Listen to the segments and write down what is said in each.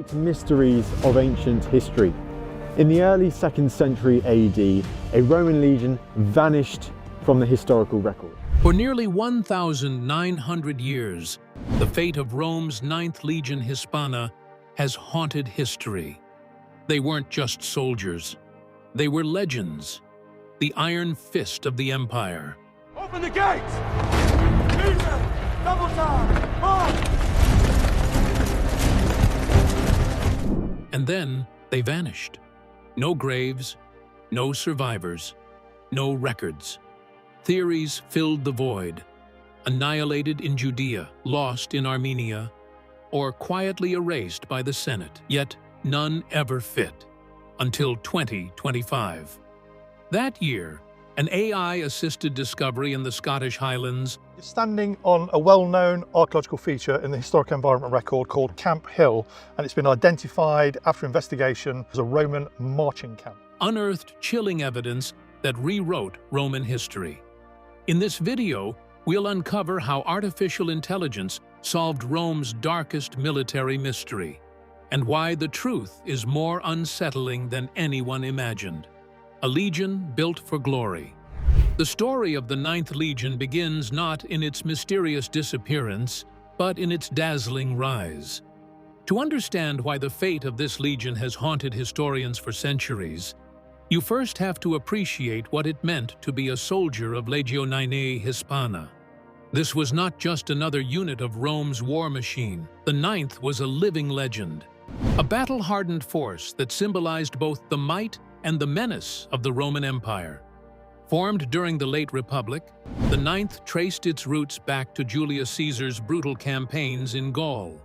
great mysteries of ancient history. In the early 2nd century AD, a Roman legion vanished from the historical record. For nearly 1,900 years, the fate of Rome's Ninth Legion Hispana has haunted history. They weren't just soldiers. They were legends, the iron fist of the empire. Open the gates! Caesar! Double time! March! And then they vanished. No graves, no survivors, no records. Theories filled the void, annihilated in Judea, lost in Armenia, or quietly erased by the Senate, yet none ever fit, until 2025. That year, an AI-assisted discovery in the Scottish Highlands. It's standing on a well-known archaeological feature in the Historic Environment Record called Camp Hill, and it's been identified after investigation as a Roman marching camp. Unearthed chilling evidence that rewrote Roman history. In this video, we'll uncover how artificial intelligence solved Rome's darkest military mystery, and why the truth is more unsettling than anyone imagined. A legion built for glory. The story of the Ninth Legion begins not in its mysterious disappearance, but in its dazzling rise. To understand why the fate of this legion has haunted historians for centuries, you first have to appreciate what it meant to be a soldier of Legionae Hispana. This was not just another unit of Rome's war machine. The Ninth was a living legend, a battle-hardened force that symbolized both the might and the menace of the Roman Empire. Formed during the late Republic, the Ninth traced its roots back to Julius Caesar's brutal campaigns in Gaul.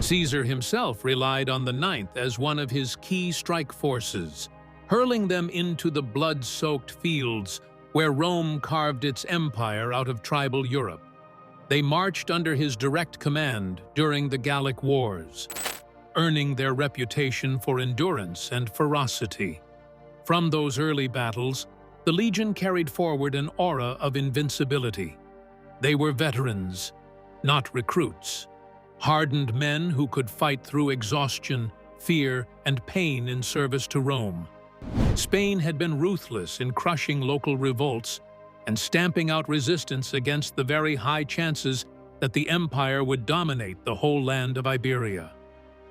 Caesar himself relied on the Ninth as one of his key strike forces, hurling them into the blood-soaked fields where Rome carved its empire out of tribal Europe. They marched under his direct command during the Gallic Wars, earning their reputation for endurance and ferocity. From those early battles, the Legion carried forward an aura of invincibility. They were veterans, not recruits, hardened men who could fight through exhaustion, fear, and pain in service to Rome. Spain had been ruthless in crushing local revolts and stamping out resistance against the very high chances that the empire would dominate the whole land of Iberia.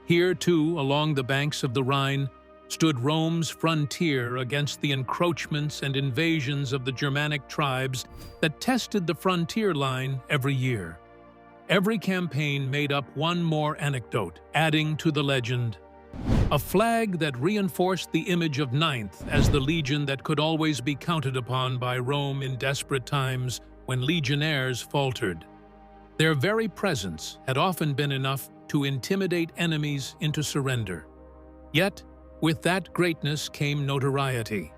Here, too, along the banks of the Rhine, stood Rome's frontier against the encroachments and invasions of the Germanic tribes that tested the frontier line every year. Every campaign made up one more anecdote, adding to the legend. A flag that reinforced the image of Ninth as the legion that could always be counted upon by Rome in desperate times when legionnaires faltered. Their very presence had often been enough to intimidate enemies into surrender. Yet, with that greatness came notoriety,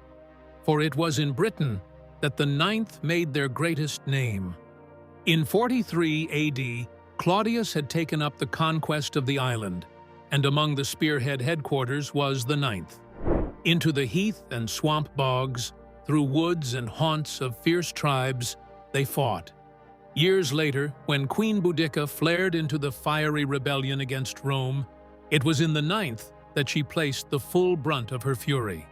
for it was in Britain that the Ninth made their greatest name. In 43 AD, Claudius had taken up the conquest of the island, and among the spearhead headquarters was the Ninth. Into the heath and swamp bogs, through woods and haunts of fierce tribes, they fought. Years later, when Queen Boudicca flared into the fiery rebellion against Rome, it was in the Ninth that she placed the full brunt of her fury.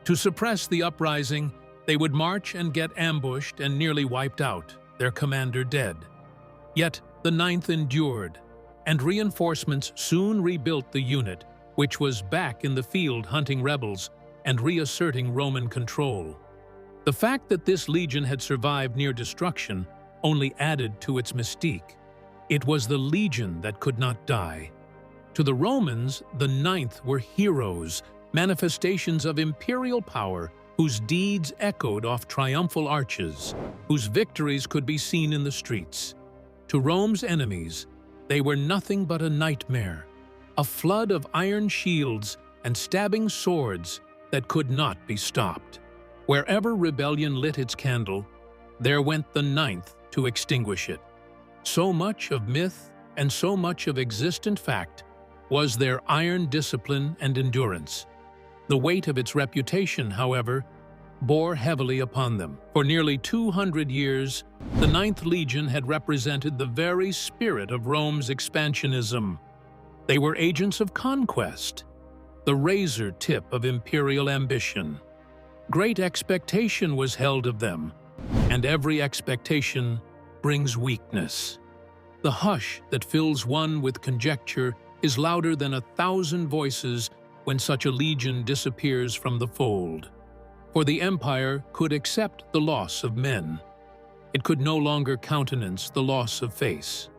To suppress the uprising, they would march and get ambushed and nearly wiped out, their commander dead. Yet the Ninth endured, and reinforcements soon rebuilt the unit, which was back in the field hunting rebels and reasserting Roman control. The fact that this legion had survived near destruction only added to its mystique. It was the legion that could not die. To the Romans, the Ninth were heroes, manifestations of imperial power whose deeds echoed off triumphal arches, whose victories could be seen in the streets. To Rome's enemies, they were nothing but a nightmare, a flood of iron shields and stabbing swords that could not be stopped. Wherever rebellion lit its candle, there went the Ninth to extinguish it. So much of myth and so much of existent fact was their iron discipline and endurance. The weight of its reputation, however, bore heavily upon them. For nearly 200 years, the Ninth Legion had represented the very spirit of Rome's expansionism. They were agents of conquest, the razor tip of imperial ambition. Great expectation was held of them, and every expectation brings weakness. The hush that fills one with conjecture is louder than 1,000 voices when such a legion disappears from the fold. For the empire could accept the loss of men. It could no longer countenance the loss of face.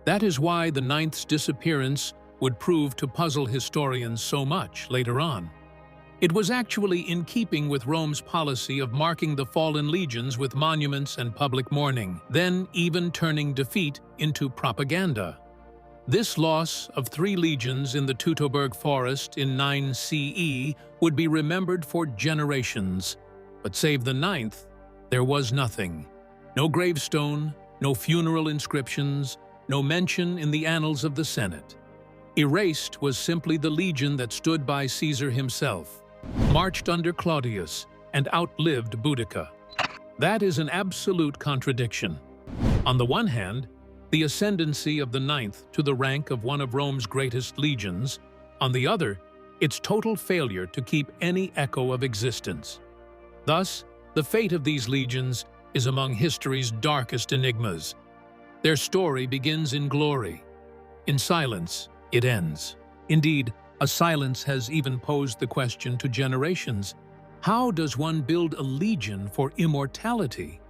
That is why the Ninth's disappearance would prove to puzzle historians so much later on. It was actually in keeping with Rome's policy of marking the fallen legions with monuments and public mourning, then even turning defeat into propaganda. This loss of 3 legions in the Teutoburg forest in 9 CE would be remembered for generations. But save the Ninth, there was nothing. No gravestone, no funeral inscriptions, no mention in the annals of the Senate. Erased was simply the legion that stood by Caesar himself, marched under Claudius, and outlived Boudica. That is an absolute contradiction. On the one hand, the ascendancy of the Ninth to the rank of one of Rome's greatest legions. On the other, its total failure to keep any echo of existence. Thus, the fate of these legions is among history's darkest enigmas. Their story begins in glory. In silence, it ends. Indeed, a silence has even posed the question to generations: how does one build a legion for immortality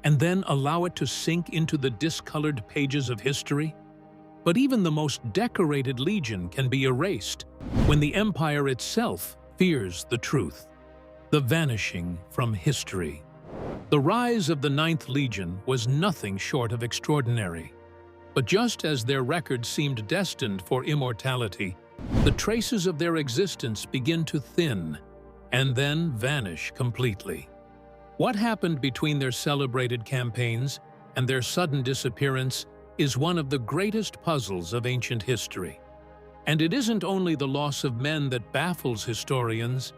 and then allow it to sink into the discolored pages of history? But even the most decorated legion can be erased when the empire itself fears the truth. The vanishing from history. The rise of the Ninth Legion was nothing short of extraordinary. But just as their record seemed destined for immortality, the traces of their existence begin to thin and then vanish completely. What happened between their celebrated campaigns and their sudden disappearance is one of the greatest puzzles of ancient history. And it isn't only the loss of men that baffles historians,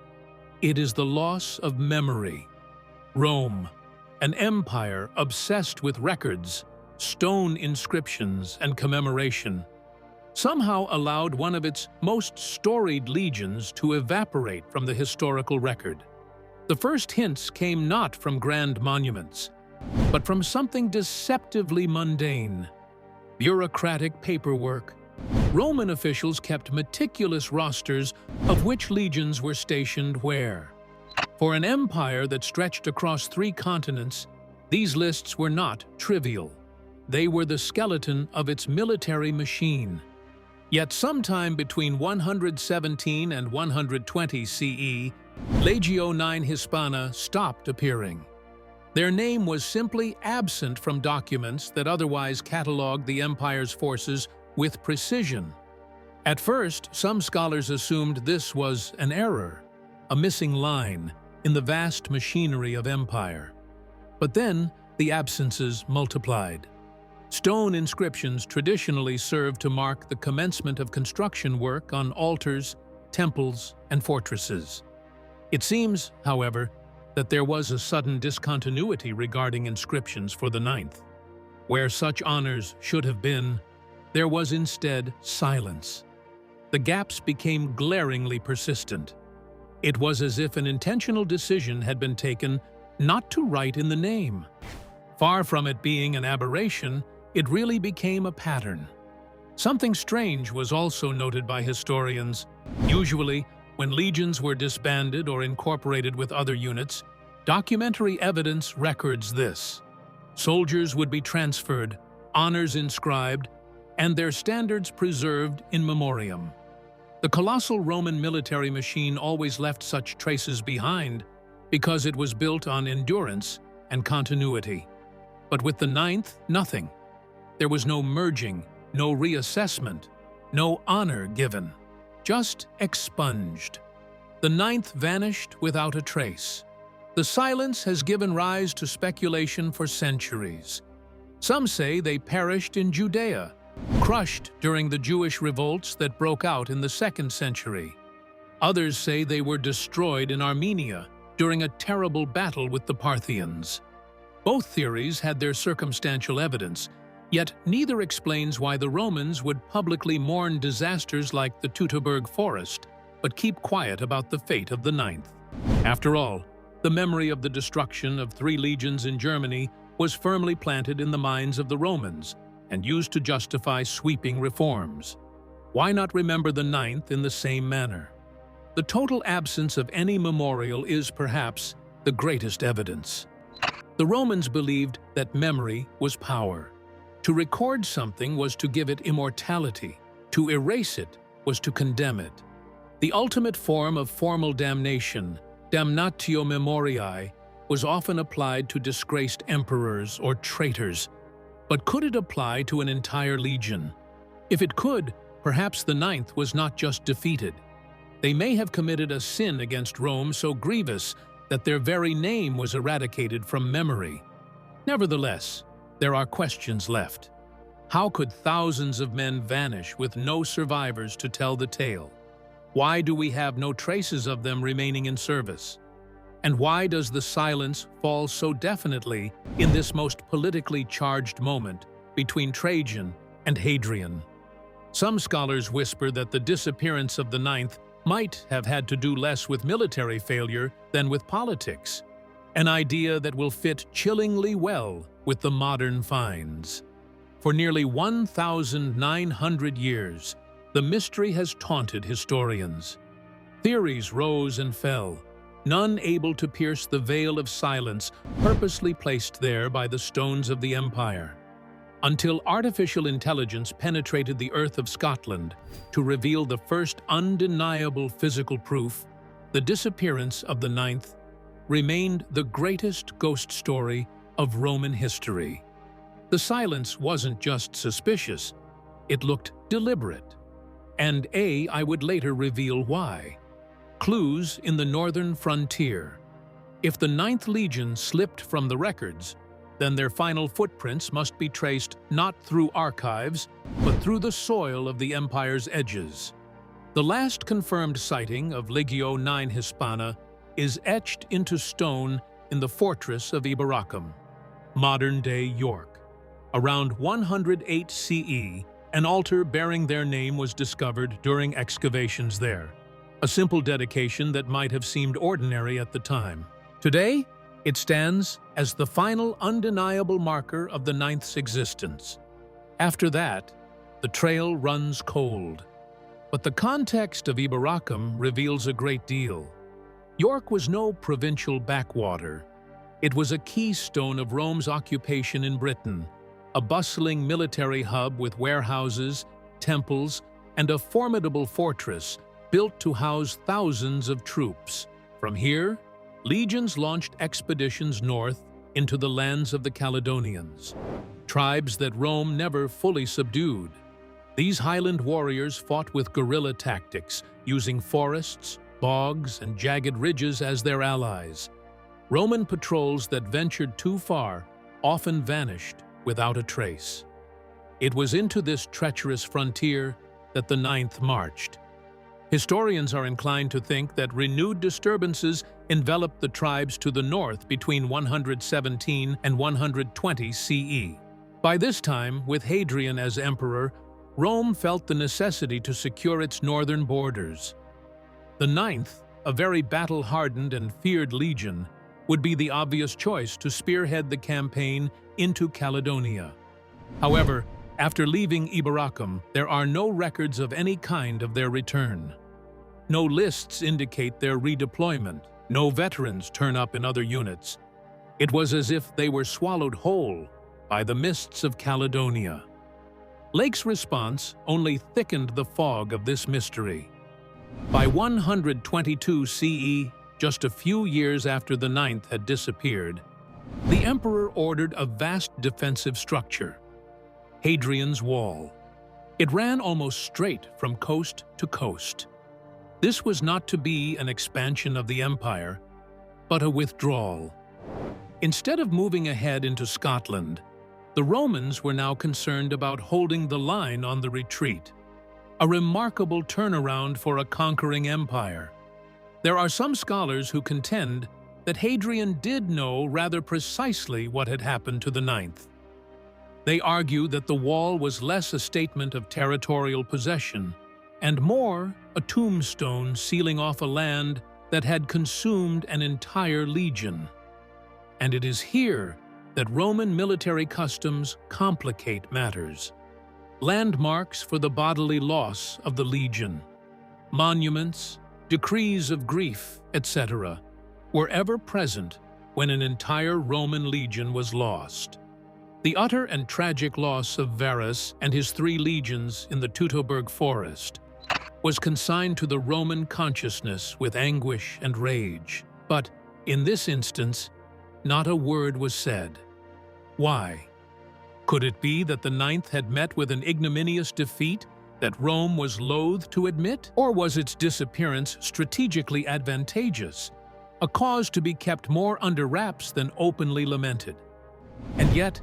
it is the loss of memory. Rome, an empire obsessed with records, stone inscriptions, and commemoration, somehow allowed one of its most storied legions to evaporate from the historical record. The first hints came not from grand monuments, but from something deceptively mundane: bureaucratic paperwork. Roman officials kept meticulous rosters of which legions were stationed where. For an empire that stretched across 3 continents, these lists were not trivial. They were the skeleton of its military machine. Yet sometime between 117 and 120 CE, Legio IX Hispana stopped appearing. Their name was simply absent from documents that otherwise catalogued the empire's forces with precision. At first, some scholars assumed this was an error, a missing line in the vast machinery of empire. But then, the absences multiplied. Stone inscriptions traditionally served to mark the commencement of construction work on altars, temples, and fortresses. It seems, however, that there was a sudden discontinuity regarding inscriptions for the Ninth. Where such honors should have been, there was instead silence. The gaps became glaringly persistent. It was as if an intentional decision had been taken not to write in the name. Far from it being an aberration, it really became a pattern. Something strange was also noted by historians. Usually, when legions were disbanded or incorporated with other units, documentary evidence records this. Soldiers would be transferred, honors inscribed, and their standards preserved in memoriam. The colossal Roman military machine always left such traces behind because it was built on endurance and continuity. But with the Ninth, nothing. There was no merging, no reassessment, no honor given, just expunged. The Ninth vanished without a trace. The silence has given rise to speculation for centuries. Some say they perished in Judea, crushed during the Jewish revolts that broke out in the 2nd century. Others say they were destroyed in Armenia during a terrible battle with the Parthians. Both theories had their circumstantial evidence, Yet neither explains why the Romans would publicly mourn disasters like the Teutoburg Forest, but keep quiet about the fate of the Ninth. After all, the memory of the destruction of 3 legions in Germany was firmly planted in the minds of the Romans and used to justify sweeping reforms. Why not remember the Ninth in the same manner? The total absence of any memorial is, perhaps, the greatest evidence. The Romans believed that memory was power. To record something was to give it immortality. To erase it was to condemn it. The ultimate form of formal damnation, damnatio memoriae, was often applied to disgraced emperors or traitors. But could it apply to an entire legion? If it could, perhaps the Ninth was not just defeated. They may have committed a sin against Rome so grievous that their very name was eradicated from memory. Nevertheless, there are questions left. How could thousands of men vanish with no survivors to tell the tale? Why do we have no traces of them remaining in service? And why does the silence fall so definitely in this most politically charged moment between Trajan and Hadrian? Some scholars whisper that the disappearance of the Ninth might have had to do less with military failure than with politics, an idea that will fit chillingly well with the modern finds. For nearly 1,900 years, the mystery has taunted historians. Theories rose and fell, none able to pierce the veil of silence purposely placed there by the stones of the empire. Until artificial intelligence penetrated the earth of Scotland to reveal the first undeniable physical proof, the disappearance of the Ninth remained the greatest ghost story of Roman history. The silence wasn't just suspicious, it looked deliberate. And I would later reveal why. Clues in the northern frontier. If the Ninth Legion slipped from the records, then their final footprints must be traced not through archives, but through the soil of the empire's edges. The last confirmed sighting of Legio IX Hispana is etched into stone in the fortress of Iberacum, modern-day York. Around 108 CE, an altar bearing their name was discovered during excavations there, a simple dedication that might have seemed ordinary at the time. Today, it stands as the final undeniable marker of the Ninth's existence. After that, the trail runs cold. But the context of Iberacum reveals a great deal. York was no provincial backwater. It was a keystone of Rome's occupation in Britain, a bustling military hub with warehouses, temples, and a formidable fortress built to house thousands of troops. From here, legions launched expeditions north into the lands of the Caledonians, tribes that Rome never fully subdued. These highland warriors fought with guerrilla tactics, using forests, bogs, and jagged ridges as their allies. Roman patrols that ventured too far often vanished without a trace. It was into this treacherous frontier that the Ninth marched. Historians are inclined to think that renewed disturbances enveloped the tribes to the north between 117 and 120 CE. By this time, with Hadrian as emperor, Rome felt the necessity to secure its northern borders. The Ninth, a very battle-hardened and feared legion, would be the obvious choice to spearhead the campaign into Caledonia. However, after leaving Iberacum, there are no records of any kind of their return. No lists indicate their redeployment. No veterans turn up in other units. It was as if they were swallowed whole by the mists of Caledonia. Lake's response only thickened the fog of this mystery. By 122 CE, just a few years after the Ninth had disappeared, the emperor ordered a vast defensive structure, Hadrian's Wall. It ran almost straight from coast to coast. This was not to be an expansion of the empire, but a withdrawal. Instead of moving ahead into Scotland, the Romans were now concerned about holding the line on the retreat, a remarkable turnaround for a conquering empire. There are some scholars who contend that Hadrian did know rather precisely what had happened to the Ninth. They argue that the wall was less a statement of territorial possession and more a tombstone sealing off a land that had consumed an entire legion. And it is here that Roman military customs complicate matters. Landmarks for the bodily loss of the legion, monuments, decrees of grief, etc., were ever present when an entire Roman legion was lost. The utter and tragic loss of Varus and his 3 legions in the Teutoburg forest was consigned to the Roman consciousness with anguish and rage. But in this instance, not a word was said. Why? Could it be that the Ninth had met with an ignominious defeat that Rome was loath to admit? Or was its disappearance strategically advantageous, a cause to be kept more under wraps than openly lamented? And yet,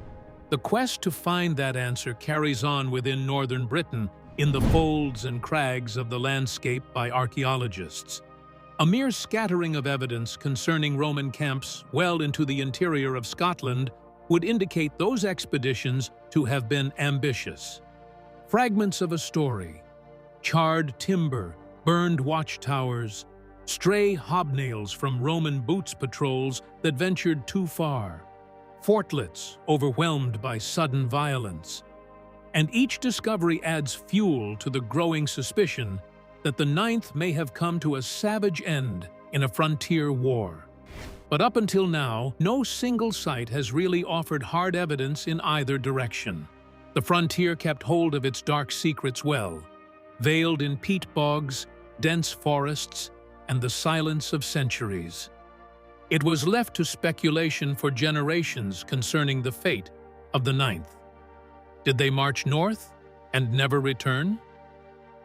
the quest to find that answer carries on within northern Britain in the folds and crags of the landscape by archaeologists. A mere scattering of evidence concerning Roman camps well into the interior of Scotland would indicate those expeditions to have been ambitious. Fragments of a story, charred timber, burned watchtowers, stray hobnails from Roman boots patrols that ventured too far, fortlets overwhelmed by sudden violence. And each discovery adds fuel to the growing suspicion that the Ninth may have come to a savage end in a frontier war. But up until now, no single site has really offered hard evidence in either direction. The frontier kept hold of its dark secrets well, veiled in peat bogs, dense forests, and the silence of centuries. It was left to speculation for generations concerning the fate of the Ninth. Did they march north and never return?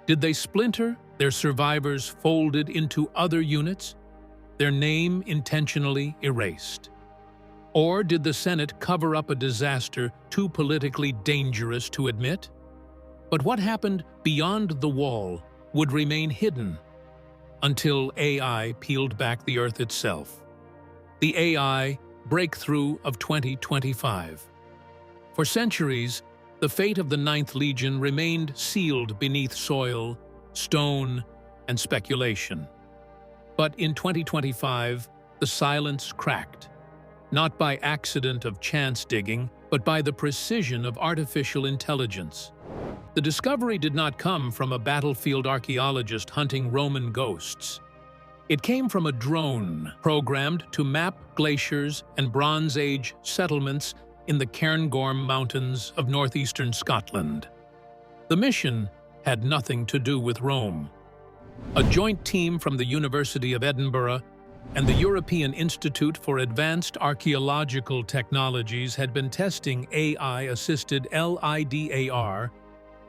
Did they splinter, their survivors folded into other units, their name intentionally erased? Or did the Senate cover up a disaster too politically dangerous to admit? But what happened beyond the wall would remain hidden until AI peeled back the Earth itself. The AI breakthrough of 2025. For centuries, the fate of the Ninth Legion remained sealed beneath soil, stone, and speculation. But in 2025, the silence cracked, not by accident of chance digging, but by the precision of artificial intelligence. The discovery did not come from a battlefield archaeologist hunting Roman ghosts. It came from a drone programmed to map glaciers and Bronze Age settlements in the Cairngorm Mountains of northeastern Scotland. The mission had nothing to do with Rome. A joint team from the University of Edinburgh and the European Institute for Advanced Archaeological Technologies had been testing AI-assisted LIDAR,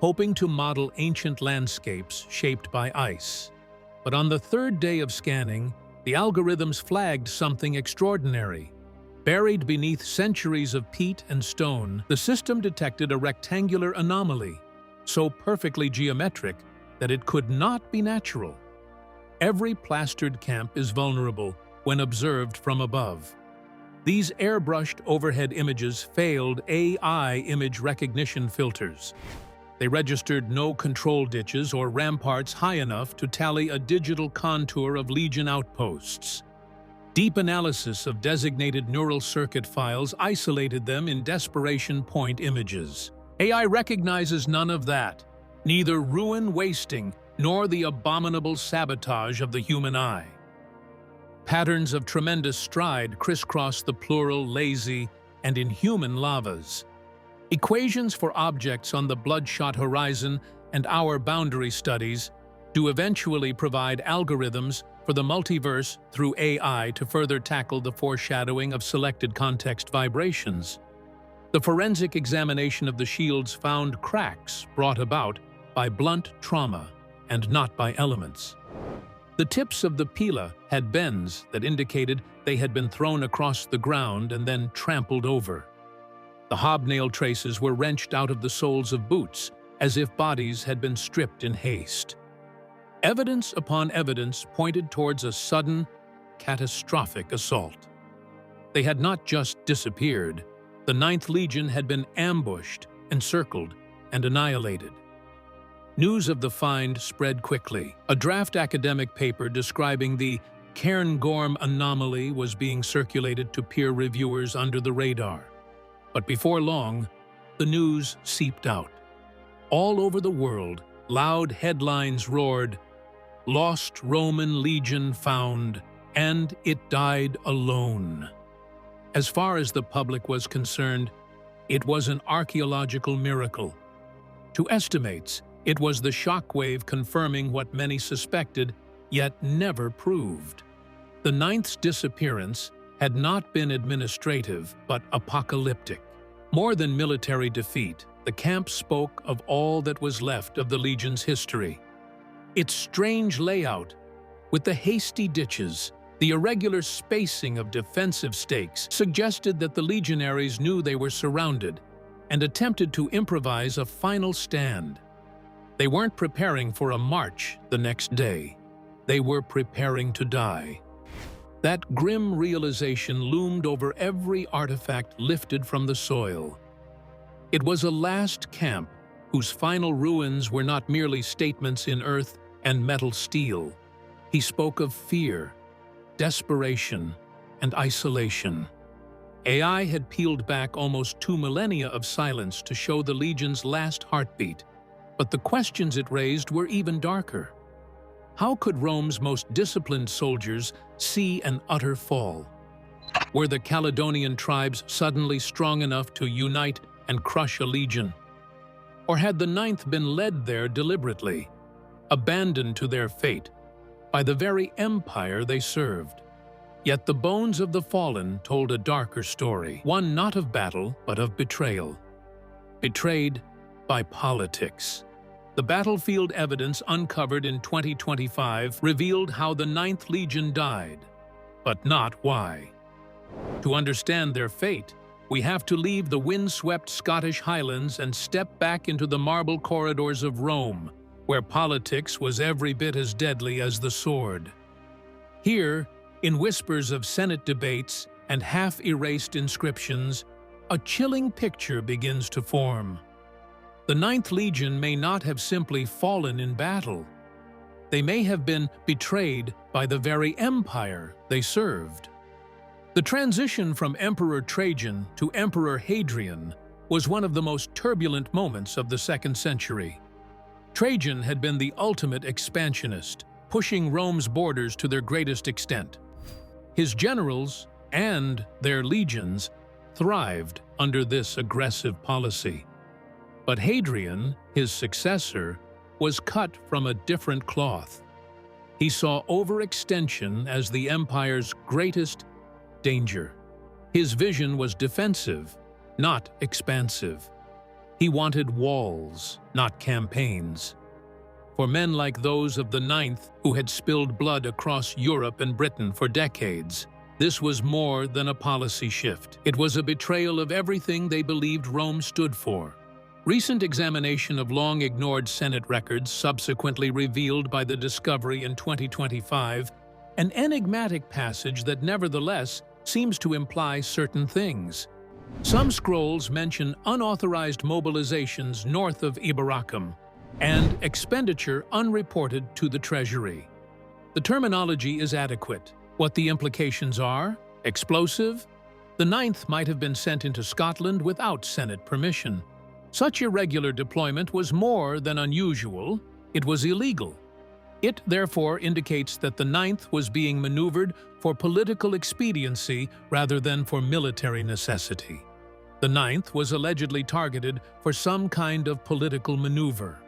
hoping to model ancient landscapes shaped by ice. But on the 3rd day of scanning, the algorithms flagged something extraordinary. Buried beneath centuries of peat and stone, the system detected a rectangular anomaly, so perfectly geometric that it could not be natural. Every plastered camp is vulnerable when observed from above. These airbrushed overhead images failed AI image recognition filters. They registered no control ditches or ramparts high enough to tally a digital contour of Legion outposts. Deep analysis of designated neural circuit files isolated them in desperation point images. AI recognizes none of that, neither ruin wasting nor the abominable sabotage of the human eye. Patterns of tremendous stride crisscross the plural, lazy, and inhuman lavas. Equations for objects on the bloodshot horizon and our boundary studies do eventually provide algorithms for the multiverse through AI to further tackle the foreshadowing of selected context vibrations. The forensic examination of the shields found cracks brought about by blunt trauma and not by elements. The tips of the pila had bends that indicated they had been thrown across the ground and then trampled over. The hobnail traces were wrenched out of the soles of boots, as if bodies had been stripped in haste. Evidence upon evidence pointed towards a sudden, catastrophic assault. They had not just disappeared, The Ninth Legion had been ambushed, encircled, and annihilated. News of the find spread quickly. A draft academic paper describing the Cairngorm anomaly was being circulated to peer reviewers under the radar. But before long, the news seeped out. All over the world, loud headlines roared, "Lost Roman Legion found, and it died alone." As far as the public was concerned, it was an archaeological miracle. To estimates, it was the shockwave confirming what many suspected, yet never proved. The Ninth's disappearance had not been administrative, but apocalyptic. More than military defeat, the camp spoke of all that was left of the Legion's history. Its strange layout, with the hasty ditches, the irregular spacing of defensive stakes, suggested that the legionaries knew they were surrounded and attempted to improvise a final stand. They weren't preparing for a march the next day. They were preparing to die. That grim realization loomed over every artifact lifted from the soil. It was a last camp whose final ruins were not merely statements in earth and metal steel. He spoke of fear, desperation, and isolation. AI had peeled back almost 2 millennia of silence to show the Legion's last heartbeat, but the questions it raised were even darker. How could Rome's most disciplined soldiers see an utter fall? Were the Caledonian tribes suddenly strong enough to unite and crush a legion? Or had the Ninth been led there deliberately, abandoned to their fate, by the very empire they served? Yet the bones of the fallen told a darker story, one not of battle, but of betrayal. Betrayed by politics. The battlefield evidence uncovered in 2025 revealed how the Ninth Legion died, but not why. To understand their fate, we have to leave the windswept Scottish Highlands and step back into the marble corridors of Rome, where politics was every bit as deadly as the sword. Here, in whispers of Senate debates and half-erased inscriptions, a chilling picture begins to form. The Ninth Legion may not have simply fallen in battle. They may have been betrayed by the very empire they served. The transition from Emperor Trajan to Emperor Hadrian was one of the most turbulent moments of the 2nd century. Trajan had been the ultimate expansionist, pushing Rome's borders to their greatest extent. His generals and their legions thrived under this aggressive policy. But Hadrian, his successor, was cut from a different cloth. He saw overextension as the empire's greatest danger. His vision was defensive, not expansive. He wanted walls, not campaigns. For men like those of the Ninth, who had spilled blood across Europe and Britain for decades, this was more than a policy shift. It was a betrayal of everything they believed Rome stood for. Recent examination of long-ignored Senate records subsequently revealed by the discovery in 2025 an enigmatic passage that nevertheless seems to imply certain things. Some scrolls mention unauthorized mobilizations north of Iberacum and expenditure unreported to the treasury. The terminology is adequate. What the implications are? Explosive? The Ninth might have been sent into Scotland without Senate permission. Such irregular deployment was more than unusual, it was illegal. It therefore indicates that the Ninth was being maneuvered for political expediency rather than for military necessity. The Ninth was allegedly targeted for some kind of political maneuver.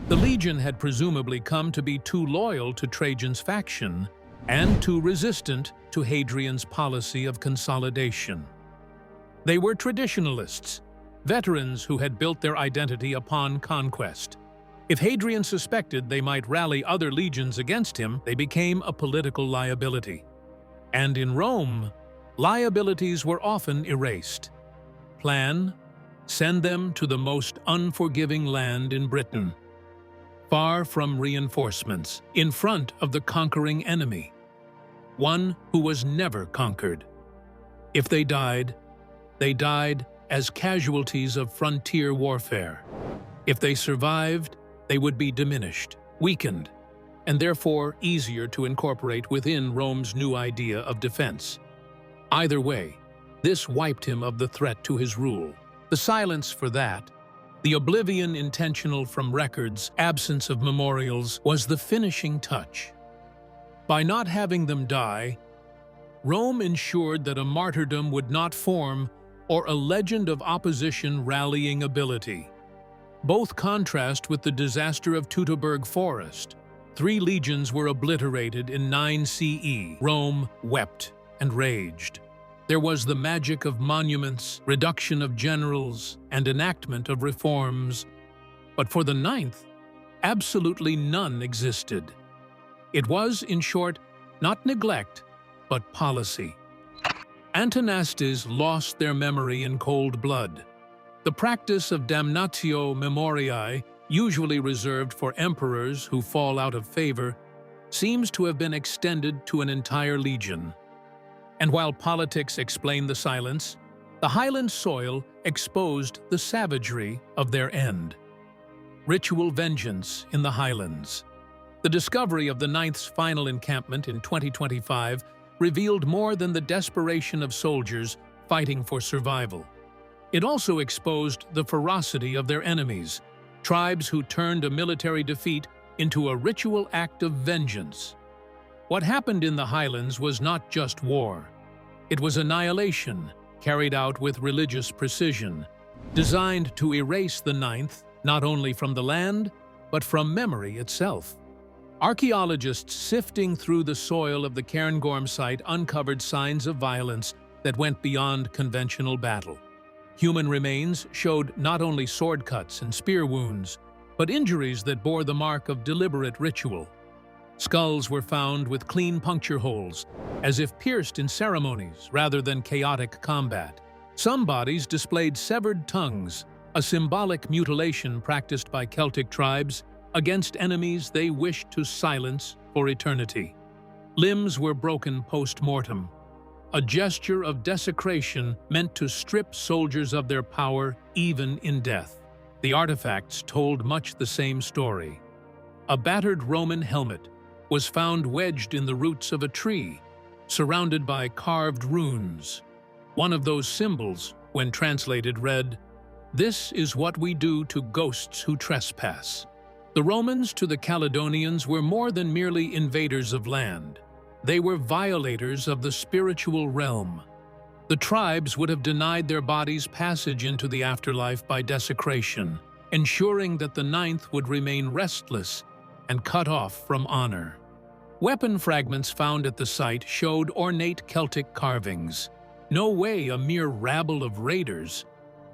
The Legion had presumably come to be too loyal to Trajan's faction and too resistant to Hadrian's policy of consolidation. They were traditionalists, veterans who had built their identity upon conquest. If Hadrian suspected they might rally other legions against him, they became a political liability. And in Rome, liabilities were often erased. Plan, send them to the most unforgiving land in Britain, far from reinforcements, in front of the conquering enemy, one who was never conquered. If they died, They died as casualties of frontier warfare. If they survived, they would be diminished, weakened, and therefore easier to incorporate within Rome's new idea of defense. Either way, this wiped him of the threat to his rule. The silence for that, the oblivion intentional from records, absence of memorials, was the finishing touch. By not having them die, Rome ensured that a martyrdom would not form or a legend of opposition rallying ability. Both contrast with the disaster of Teutoburg Forest. 3 legions were obliterated in 9 CE. Rome wept and raged. There was the magic of monuments, reduction of generals, and enactment of reforms. But for the 9th, absolutely none existed. It was, in short, not neglect, but policy. Antonastes lost their memory in cold blood. The practice of damnatio memoriae, usually reserved for emperors who fall out of favor, seems to have been extended to an entire legion. And while politics explain the silence, the Highland soil exposed the savagery of their end. Ritual vengeance in the Highlands. The discovery of the 9th's final encampment in 2025 revealed more than the desperation of soldiers fighting for survival. It also exposed the ferocity of their enemies, tribes who turned a military defeat into a ritual act of vengeance. What happened in the Highlands was not just war. It was annihilation, carried out with religious precision, designed to erase the 9th not only from the land, but from memory itself. Archaeologists sifting through the soil of the Cairngorm site uncovered signs of violence that went beyond conventional battle. Human remains showed not only sword cuts and spear wounds, but injuries that bore the mark of deliberate ritual. Skulls were found with clean puncture holes, as if pierced in ceremonies rather than chaotic combat. Some bodies displayed severed tongues, a symbolic mutilation practiced by Celtic tribes against enemies they wished to silence for eternity. Limbs were broken post-mortem, a gesture of desecration meant to strip soldiers of their power even in death. The artifacts told much the same story. A battered Roman helmet was found wedged in the roots of a tree, surrounded by carved runes. One of those symbols, when translated, read, "This is what we do to ghosts who trespass." The Romans to the Caledonians were more than merely invaders of land. They were violators of the spiritual realm. The tribes would have denied their bodies passage into the afterlife by desecration, ensuring that the 9th would remain restless and cut off from honor. Weapon fragments found at the site showed ornate Celtic carvings. No way a mere rabble of raiders.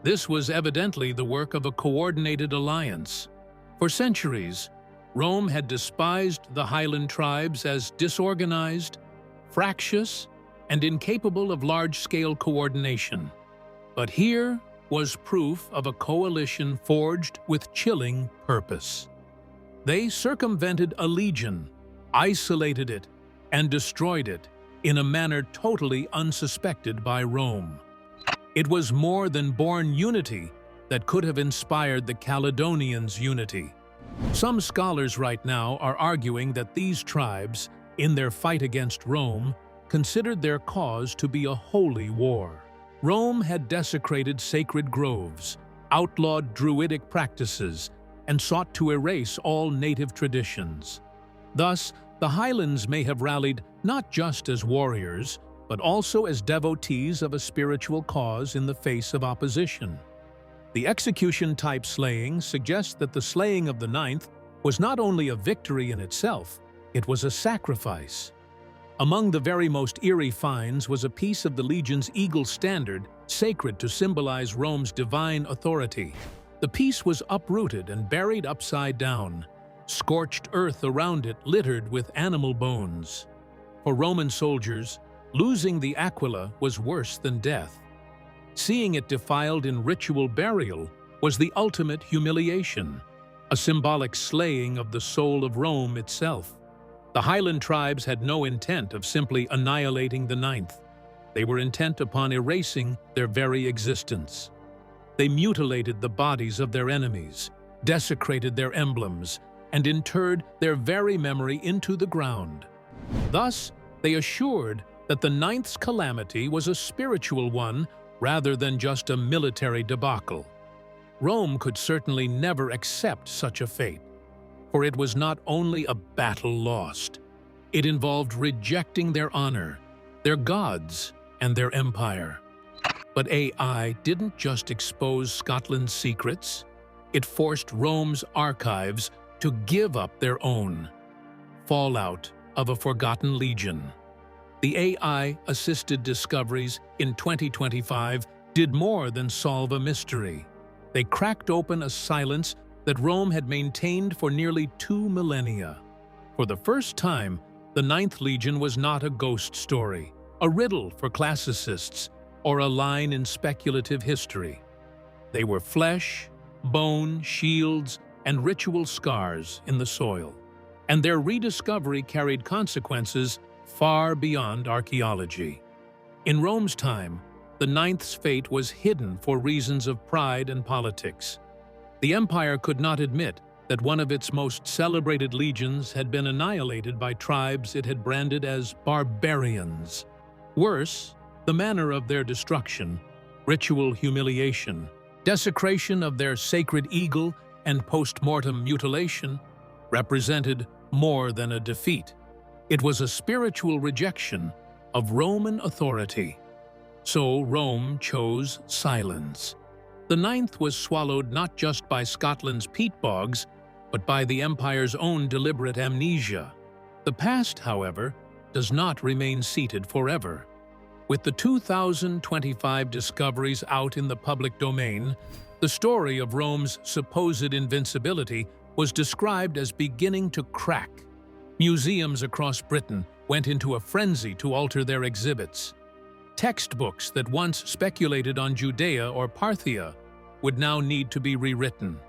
This was evidently the work of a coordinated alliance. For centuries, Rome had despised the Highland tribes as disorganized, fractious, and incapable of large-scale coordination. But here was proof of a coalition forged with chilling purpose. They circumvented a legion, isolated it, and destroyed it in a manner totally unsuspected by Rome. It was more than born unity that could have inspired the Caledonians' unity. Some scholars right now are arguing that these tribes, in their fight against Rome, considered their cause to be a holy war. Rome had desecrated sacred groves, outlawed druidic practices, and sought to erase all native traditions. Thus, the Highlands may have rallied not just as warriors, but also as devotees of a spiritual cause in the face of opposition. The execution-type slaying suggests that the slaying of the 9th was not only a victory in itself, it was a sacrifice. Among the very most eerie finds was a piece of the legion's eagle standard, sacred to symbolize Rome's divine authority. The piece was uprooted and buried upside down, scorched earth around it littered with animal bones. For Roman soldiers, losing the Aquila was worse than death. Seeing it defiled in ritual burial was the ultimate humiliation, a symbolic slaying of the soul of Rome itself. The Highland tribes had no intent of simply annihilating the 9th. They were intent upon erasing their very existence. They mutilated the bodies of their enemies, desecrated their emblems, and interred their very memory into the ground. Thus, they assured that the Ninth's calamity was a spiritual one rather than just a military debacle. Rome could certainly never accept such a fate, for it was not only a battle lost, it involved rejecting their honor, their gods, and their empire. But AI didn't just expose Scotland's secrets, it forced Rome's archives to give up their own. Fallout of a forgotten legion. The AI-assisted discoveries in 2025 did more than solve a mystery. They cracked open a silence that Rome had maintained for nearly 2 millennia. For the first time, the Ninth Legion was not a ghost story, a riddle for classicists, or a line in speculative history. They were flesh, bone, shields, and ritual scars in the soil, and their rediscovery carried consequences far beyond archaeology. In Rome's time, the Ninth's fate was hidden for reasons of pride and politics. The empire could not admit that one of its most celebrated legions had been annihilated by tribes it had branded as barbarians. Worse, the manner of their destruction, ritual humiliation, desecration of their sacred eagle, and post-mortem mutilation represented more than a defeat. It was a spiritual rejection of Roman authority. So Rome chose silence. The Ninth was swallowed not just by Scotland's peat bogs, but by the empire's own deliberate amnesia. The past, however, does not remain seated forever. With the 2025 discoveries out in the public domain, the story of Rome's supposed invincibility was described as beginning to crack. Museums across Britain went into a frenzy to alter their exhibits. Textbooks that once speculated on Judea or Parthia would now need to be rewritten.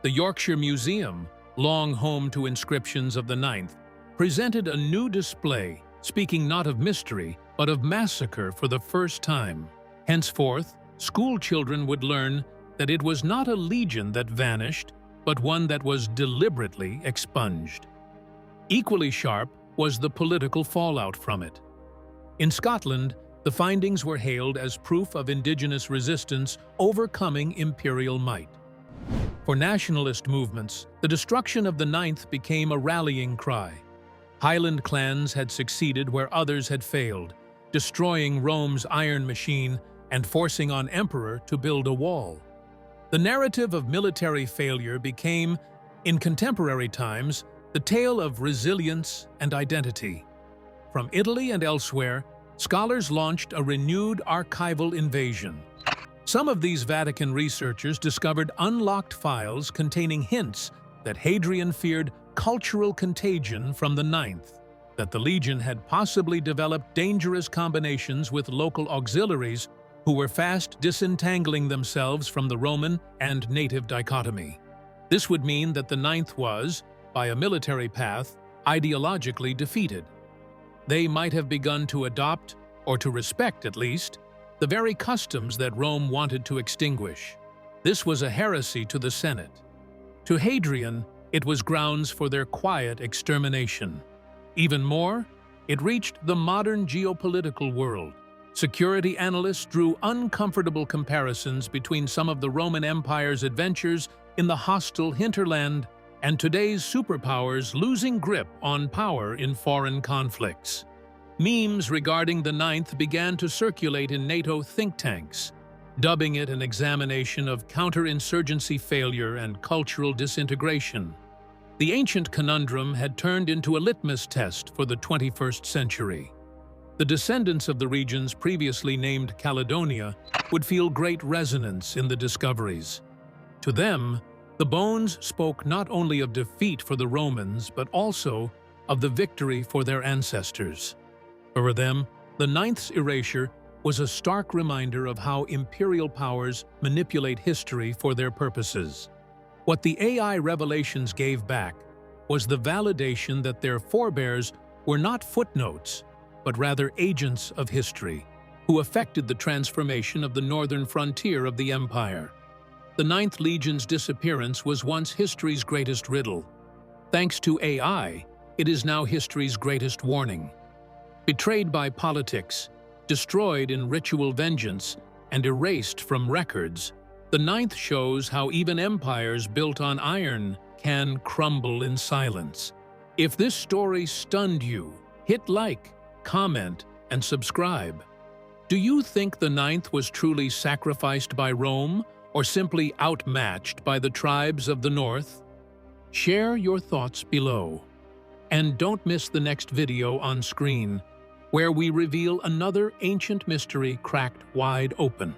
The Yorkshire Museum, long home to inscriptions of the Ninth, presented a new display, speaking not of mystery, but of massacre for the first time. Henceforth, school children would learn that it was not a legion that vanished, but one that was deliberately expunged. Equally sharp was the political fallout from it. In Scotland, the findings were hailed as proof of indigenous resistance overcoming imperial might. For nationalist movements, the destruction of the Ninth became a rallying cry. Highland clans had succeeded where others had failed, destroying Rome's iron machine and forcing on emperor to build a wall. The narrative of military failure became, in contemporary times, the tale of resilience and identity. From Italy and elsewhere, scholars launched a renewed archival invasion. Some of these Vatican researchers discovered unlocked files containing hints that Hadrian feared cultural contagion from the Ninth, that the Legion had possibly developed dangerous combinations with local auxiliaries who were fast disentangling themselves from the Roman and native dichotomy. This would mean that the Ninth was, by a military path, ideologically defeated. They might have begun to adopt, or to respect at least, the very customs that Rome wanted to extinguish. This was a heresy to the Senate. To Hadrian, it was grounds for their quiet extermination. Even more, it reached the modern geopolitical world. Security analysts drew uncomfortable comparisons between some of the Roman Empire's adventures in the hostile hinterland and today's superpowers losing grip on power in foreign conflicts. Memes regarding the Ninth began to circulate in NATO think tanks, dubbing it an examination of counterinsurgency failure and cultural disintegration. The ancient conundrum had turned into a litmus test for the 21st century. The descendants of the regions previously named Caledonia would feel great resonance in the discoveries. To them, the bones spoke not only of defeat for the Romans, but also of the victory for their ancestors. For them, the Ninth's erasure was a stark reminder of how imperial powers manipulate history for their purposes. What the AI revelations gave back was the validation that their forebears were not footnotes, but rather agents of history, who affected the transformation of the northern frontier of the empire. The Ninth Legion's disappearance was once history's greatest riddle. Thanks to AI, it is now history's greatest warning. Betrayed by politics, destroyed in ritual vengeance, and erased from records, the Ninth shows how even empires built on iron can crumble in silence. If this story stunned you, hit like, comment, and subscribe. Do you think the Ninth was truly sacrificed by Rome, or simply outmatched by the tribes of the North? Share your thoughts below. And don't miss the next video on screen, where we reveal another ancient mystery cracked wide open.